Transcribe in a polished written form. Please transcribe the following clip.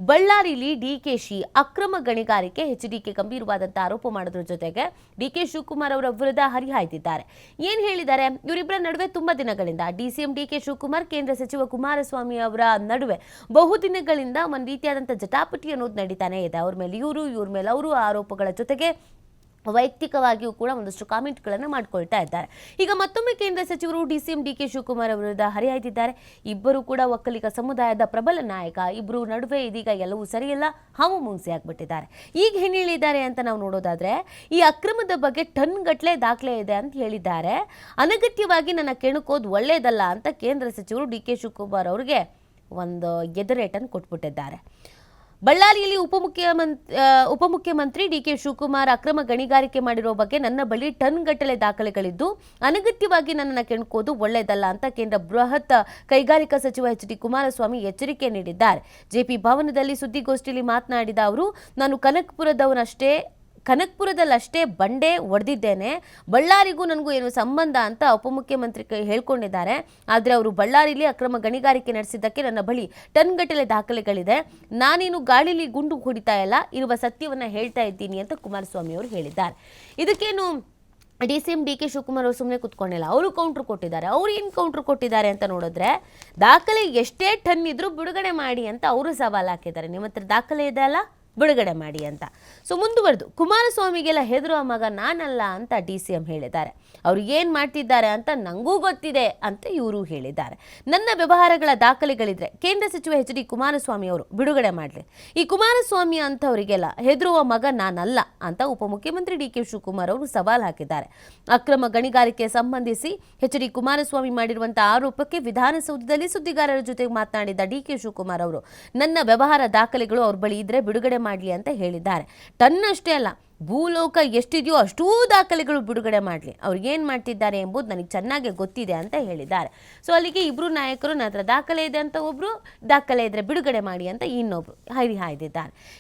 ಬಳ್ಳಾರಿಯಲ್ಲಿ ಡಿಕೆಶಿ ಅಕ್ರಮ ಗಣಿಗಾರಿಕೆ ಎಚ್ಡಿಕೆ ಗಂಭೀರವಾದಂತಹ ಆರೋಪ ಮಾಡೋದ್ರ ಜೊತೆಗೆ ಡಿಕೆ ಶಿವಕುಮಾರ್ ಅವರ ವಿರುದ್ಧ ಹರಿಹಾಯ್ದಿದ್ದಾರೆ. ಏನ್ ಹೇಳಿದ್ದಾರೆ? ಇವರಿಬ್ಬರ ನಡುವೆ ತುಂಬಾ ದಿನಗಳಿಂದ ಡಿಸಿಎಂ ಡಿಕೆ ಶಿವಕುಮಾರ್ ಕೇಂದ್ರ ಸಚಿವ ಕುಮಾರಸ್ವಾಮಿ ಅವರ ನಡುವೆ ಬಹುದಿನಗಳಿಂದ ಒಂದು ರೀತಿಯಾದಂತಹ ಜಟಾಪಟಿ ಅನ್ನೋದು ನಡೀತಾನೆ ಇದೆ. ಅವ್ರ ಮೇಲೆ ಇವ್ರ ಮೇಲೆ ಅವರು ಆರೋಪಗಳ ಜೊತೆಗೆ ವೈಯಕ್ತಿಕವಾಗಿಯೂ ಕೂಡ ಒಂದಷ್ಟು ಕಾಮೆಂಟ್ಗಳನ್ನು ಮಾಡ್ಕೊಳ್ತಾ ಇದ್ದಾರೆ. ಈಗ ಮತ್ತೊಮ್ಮೆ ಕೇಂದ್ರ ಸಚಿವರು ಡಿಸಿಎಂ ಡಿಕೆ ಶಿವಕುಮಾರ್ ಅವರ ವಿರುದ್ಧ ಹರಿಹಾಯ್ದಿದ್ದಾರೆ. ಇಬ್ಬರು ಕೂಡ ಒಕ್ಕಲಿಗ ಸಮುದಾಯದ ಪ್ರಬಲ ನಾಯಕ. ಇಬ್ಬರು ನಡುವೆ ಇದೀಗ ಎಲ್ಲವೂ ಸರಿಯಲ್ಲ, ಹಾವು ಮುಂಗ್ಸಿ ಆಗ್ಬಿಟ್ಟಿದ್ದಾರೆ. ಈಗ ಏನ್ ಹೇಳಿದ್ದಾರೆ ಅಂತ ನಾವು ನೋಡೋದಾದ್ರೆ, ಈ ಅಕ್ರಮದ ಬಗ್ಗೆ ಟನ್ ಗಟ್ಟಲೆ ದಾಖಲೆ ಇದೆ ಅಂತ ಹೇಳಿದ್ದಾರೆ. ಅನಗತ್ಯವಾಗಿ ನನ್ನ ಕೆಣಕೋದು ಒಳ್ಳೇದಲ್ಲ ಅಂತ ಕೇಂದ್ರ ಸಚಿವರು ಡಿಕೆ ಶಿವಕುಮಾರ್ ಅವರಿಗೆ ಒಂದು ಎದುರೇಟನ್ನು ಕೊಟ್ಬಿಟ್ಟಿದ್ದಾರೆ. ಬಳ್ಳಾರಿಯಲ್ಲಿ ಉಪಮುಖ್ಯಮಂತ್ರಿ ಡಿಕೆ ಶಿವಕುಮಾರ್ ಅಕ್ರಮ ಗಣಿಗಾರಿಕೆ ಮಾಡಿರೋ ಬಗ್ಗೆ ನನ್ನ ಬಳಿ ಟನ್ ಗಟ್ಟಲೆ ದಾಖಲೆಗಳಿದ್ದು ಅನಗತ್ಯವಾಗಿ ನನ್ನನ್ನು ಕೆಣಕೋದು ಒಳ್ಳೆಯದಲ್ಲ ಅಂತ ಕೇಂದ್ರ ಬೃಹತ್ ಕೈಗಾರಿಕಾ ಸಚಿವ ಎಚ್ ಡಿ ಕುಮಾರಸ್ವಾಮಿ ಎಚ್ಚರಿಕೆ ನೀಡಿದ್ದಾರೆ. ಜೆಪಿ ಭವನದಲ್ಲಿ ಸುದ್ದಿಗೋಷ್ಠಿಯಲ್ಲಿ ಮಾತನಾಡಿದ ಅವರು, ನಾನು ಕನಕಪುರದಲ್ಲಷ್ಟೇ ಬಂಡೆ ಹೊಡೆದಿದ್ದೇನೆ, ಬಳ್ಳಾರಿಗೂ ನನಗೂ ಏನು ಸಂಬಂಧ ಅಂತ ಉಪಮುಖ್ಯಮಂತ್ರಿ ಹೇಳ್ಕೊಂಡಿದ್ದಾರೆ. ಆದರೆ ಅವರು ಬಳ್ಳಾರಿಯಲ್ಲಿ ಅಕ್ರಮ ಗಣಿಗಾರಿಕೆ ನಡೆಸಿದ್ದಕ್ಕೆ ನನ್ನ ಬಳಿ ಟನ್ ಗಟ್ಟಲೆ ದಾಖಲೆಗಳಿದೆ. ನಾನೇನು ಗಾಳಿಲಿ ಗುಂಡು ಹೊಡಿತಾ ಇಲ್ಲ, ಇರುವ ಸತ್ಯವನ್ನ ಹೇಳ್ತಾ ಇದ್ದೀನಿ ಅಂತ ಕುಮಾರಸ್ವಾಮಿ ಅವರು ಹೇಳಿದ್ದಾರೆ. ಇದಕ್ಕೇನು ಡಿಸಿಎಂ ಡಿಕೆ ಶಿವಕುಮಾರ್ ಅವರು ಸುಮ್ಮನೆ ಕುತ್ಕೊಂಡಿಲ್ಲ, ಅವರು ಕೌಂಟ್ರ್ ಕೊಟ್ಟಿದ್ದಾರೆ. ಅವ್ರು ಏನು ಕೌಂಟ್ರ್ ಕೊಟ್ಟಿದ್ದಾರೆ ಅಂತ ನೋಡಿದ್ರೆ, ದಾಖಲೆ ಎಷ್ಟೇ ಟನ್ ಇದ್ರೂ ಬಿಡುಗಡೆ ಮಾಡಿ ಅಂತ ಅವರು ಸವಾಲು ಹಾಕಿದ್ದಾರೆ. ನಿಮ್ಮ ಹತ್ರ ದಾಖಲೆ ಇದೆ ಅಲ್ಲ, ಬಿಡುಗಡೆ ಮಾಡಿ ಅಂತ. ಸೊ ಮುಂದುವರೆದು ಕುಮಾರಸ್ವಾಮಿಗೆಲ್ಲ ಹೆದರುವ ಮಗ ನಾನಲ್ಲ ಅಂತ ಡಿಸಿಎಂ ಹೇಳಿದ್ದಾರೆ. ಅವರು ಏನು ಮಾಡ್ತಿದ್ದಾರೆ ಅಂತ ನನಗೂ ಗೊತ್ತಿದೆ ಅಂತ ಇವರು ಹೇಳಿದ್ದಾರೆ. ನನ್ನ ವ್ಯವಹಾರಗಳ ದಾಖಲೆಗಳಿದ್ರೆ ಕೇಂದ್ರ ಸಚಿವ ಎಚ್ ಡಿ ಕುಮಾರಸ್ವಾಮಿ ಅವರು ಬಿಡುಗಡೆ ಮಾಡಲಿ. ಈ ಕುಮಾರಸ್ವಾಮಿ ಅಂತವರಿಗೆಲ್ಲ ಹೆದರುವ ಮಗ ನಾನಲ್ಲ ಅಂತ ಉಪಮುಖ್ಯಮಂತ್ರಿ ಡಿಕೆ ಶಿವಕುಮಾರ್ ಅವರು ಸವಾಲು ಹಾಕಿದ್ದಾರೆ. ಅಕ್ರಮ ಗಣಿಗಾರಿಕೆ ಸಂಬಂಧಿಸಿ ಎಚ್ ಡಿ ಕುಮಾರಸ್ವಾಮಿ ಮಾಡಿರುವಂತಹ ಆರೋಪಕ್ಕೆ ವಿಧಾನಸೌಧದಲ್ಲಿ ಸುದ್ದಿಗಾರರ ಜೊತೆ ಮಾತನಾಡಿದ ಡಿಕೆ ಶಿವಕುಮಾರ್ ಅವರು, ನನ್ನ ವ್ಯವಹಾರ ದಾಖಲೆಗಳು ಅವ್ರ ಬಳಿ ಇದ್ರೆ ಬಿಡುಗಡೆ ಮಾಡಲಿ ಅಂತ ಹೇಳಿದ್ದಾರೆ. ಟನ್ನಷ್ಟೇ ಅಲ್ಲ, ಭೂಲೋಕ ಎಷ್ಟಿದೆಯೋ ಅಷ್ಟೂ ದಾಖಲೆಗಳು ಬಿಡುಗಡೆ ಮಾಡಲಿ. ಅವ್ರು ಏನು ಮಾಡ್ತಿದ್ದಾರೆ ಎಂಬುದು ನನಗೆ ಚೆನ್ನಾಗಿ ಗೊತ್ತಿದೆ ಅಂತ ಹೇಳಿದ್ದಾರೆ. ಸೊ ಅಲ್ಲಿಗೆ ಇಬ್ಬರು ನಾಯಕರು, ನನ್ನ ಹತ್ರ ದಾಖಲೆ ಇದೆ ಅಂತ ಒಬ್ಬರು, ದಾಖಲೆ ಇದ್ರೆ ಬಿಡುಗಡೆ ಮಾಡಿ ಅಂತ ಇನ್ನೊಬ್ರು ಹರಿಹಾಯ್ದಿದ್ದಾರೆ.